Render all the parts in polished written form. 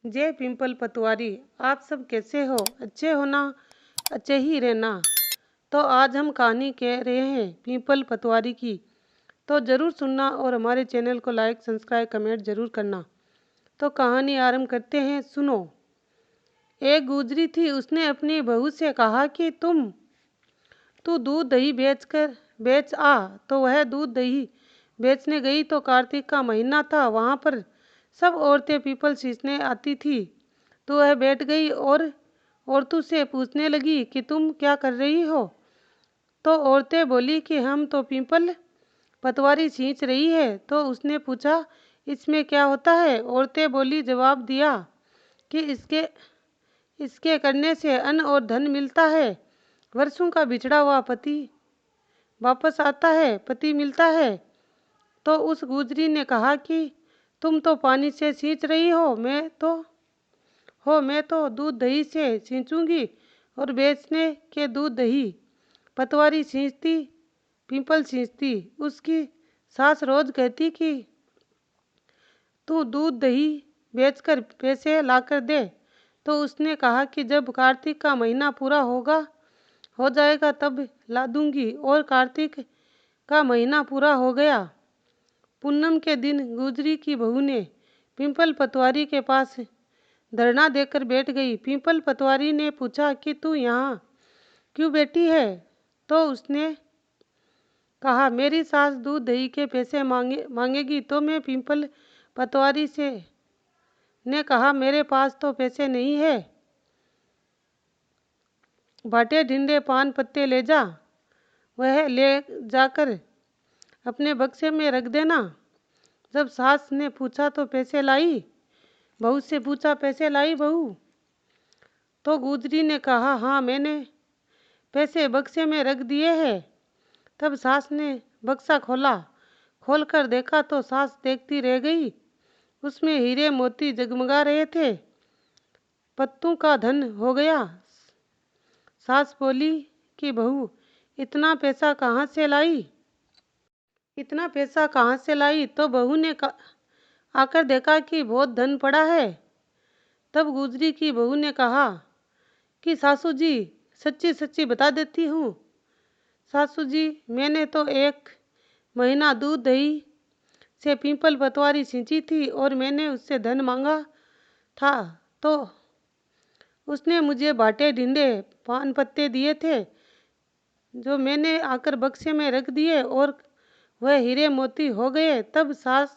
जय पिंपल पतवारी। आप सब कैसे हो? अच्छे हो ना? अच्छे ही रहना। तो आज हम कहानी कह रहे हैं पिंपल पतवारी की। तो ज़रूर सुनना और हमारे चैनल को लाइक सब्सक्राइब कमेंट ज़रूर करना। तो कहानी आरंभ करते हैं, सुनो। एक गुजरी थी, उसने अपनी बहू से कहा कि तू दूध दही बेच आ। तो वह दूध दही बेचने गई। तो कार्तिक का महीना था। वहाँ पर सब औरतें पीपल सींचने आती थी। तो वह बैठ गई और औरतों से पूछने लगी कि तुम क्या कर रही हो? तो औरतें बोली कि हम तो पीपल पतवारी सींच रही है। तो उसने पूछा, इसमें क्या होता है? औरतें बोली, जवाब दिया कि इसके करने से अन्न और धन मिलता है। वर्षों का बिछड़ा हुआ पति वापस आता है, पति मिलता है। तो उस गुजरी ने कहा कि तुम तो पानी से सींच रही हो, मैं तो दूध दही से सींचूंगी और बेचने के दूध दही पतवारी सींचती, पीपल सींचती। उसकी सास रोज कहती कि तू दूध दही बेचकर पैसे लाकर दे। तो उसने कहा कि जब कार्तिक का महीना पूरा हो जाएगा तब ला दूंगी। और कार्तिक का महीना पूरा हो गया। पूनम के दिन गुजरी की बहू ने पिंपल पतवारी के पास धरना देकर बैठ गई। पिंपल पतवारी ने पूछा कि तू यहाँ क्यों बैठी है? तो उसने कहा, मेरी सास दूध दही के पैसे मांगेगी। तो मैं पिंपल पतवारी से ने कहा, मेरे पास तो पैसे नहीं है। बाटे ढिंडे पान पत्ते ले जा, वह ले जाकर अपने बक्से में रख देना। जब सास ने पूछा तो पैसे लाई? बहू से पूछा, पैसे लाई बहू? तो गुजरी ने कहा, हाँ, मैंने पैसे बक्से में रख दिए हैं। तब सास ने बक्सा खोलकर देखा तो सास देखती रह गई। उसमें हीरे मोती जगमगा रहे थे। पत्तों का धन हो गया। सास बोली कि बहू, इतना पैसा कहाँ से लाई? इतना पैसा कहाँ से लाई? तो बहू ने आकर देखा कि बहुत धन पड़ा है। तब गुजरी की बहू ने कहा कि सासू जी, सच्ची सच्ची बता देती हूँ। सासू जी, मैंने तो 1 महीना दूध दही से पीपल पतवारी सींची थी और मैंने उससे धन मांगा था। तो उसने मुझे बाटे ढिंडे पान पत्ते दिए थे, जो मैंने आकर बक्से में रख दिए और वह हीरे मोती हो गए। तब सास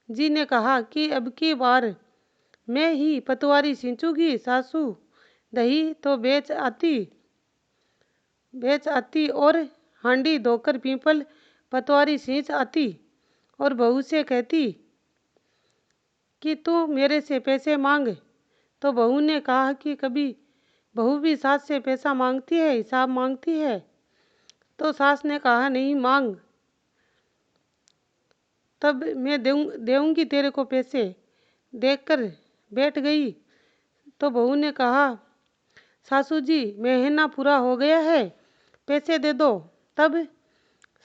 जी ने कहा कि अब की बार मैं ही पतवारी सींचूंगी। सासू दही तो बेच आती और हांडी धोकर पीपल पतवारी सींच आती और बहू से कहती कि तू मेरे से पैसे मांग। तो बहू ने कहा कि कभी बहू भी सास से पैसा मांगती है, हिसाब मांगती है? तो सास ने कहा, नहीं मांग, तब मैं देऊंगी तेरे को पैसे। देखकर बैठ गई। तो बहू ने कहा, सासू जी, महीना पूरा हो गया है, पैसे दे दो। तब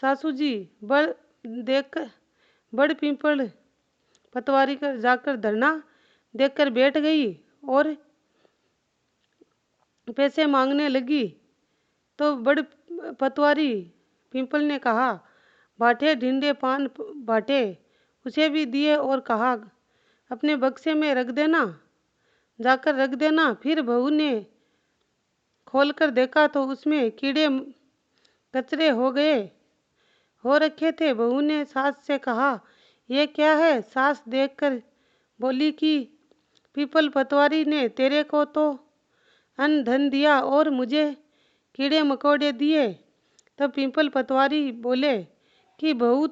सासू जी बड़ पीपल पतवारी कर जाकर धरना देखकर बैठ गई और पैसे मांगने लगी। तो बड़ पतवारी पीपल ने कहा, बाटे ढिंडे पान बाटे, उसे भी दिए और कहा, अपने बक्से में रख देना, जाकर रख देना। फिर बहू ने खोलकर देखा तो उसमें कीड़े कचरे हो रखे थे। बहू ने सास से कहा, यह क्या है? सास देखकर बोली कि पीपल पतवारी ने तेरे को तो अन्न धन दिया और मुझे कीड़े मकोड़े दिए। तब पीपल पतवारी बोले कि बहू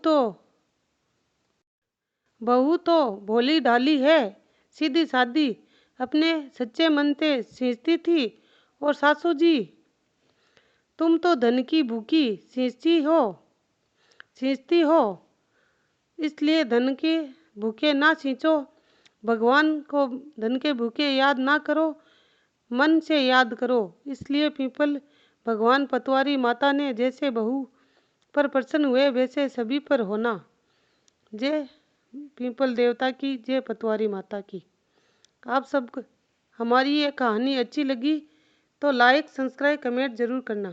तो भोली ढाली है, सीधी सादी, अपने सच्चे मन से सींचती थी। और सासू जी, तुम तो धन की भूखी सींचती हो, इसलिए धन के भूखे ना सींचो। भगवान को धन के भूखे याद ना करो, मन से याद करो। इसलिए पीपल भगवान पतवारी माता ने जैसे बहू पर प्रसन्न हुए वैसे सभी पर होना। जय पीपल देवता की, जय पतवारी माता की। आप सबको हमारी ये कहानी अच्छी लगी तो लाइक सब्सक्राइब कमेंट ज़रूर करना।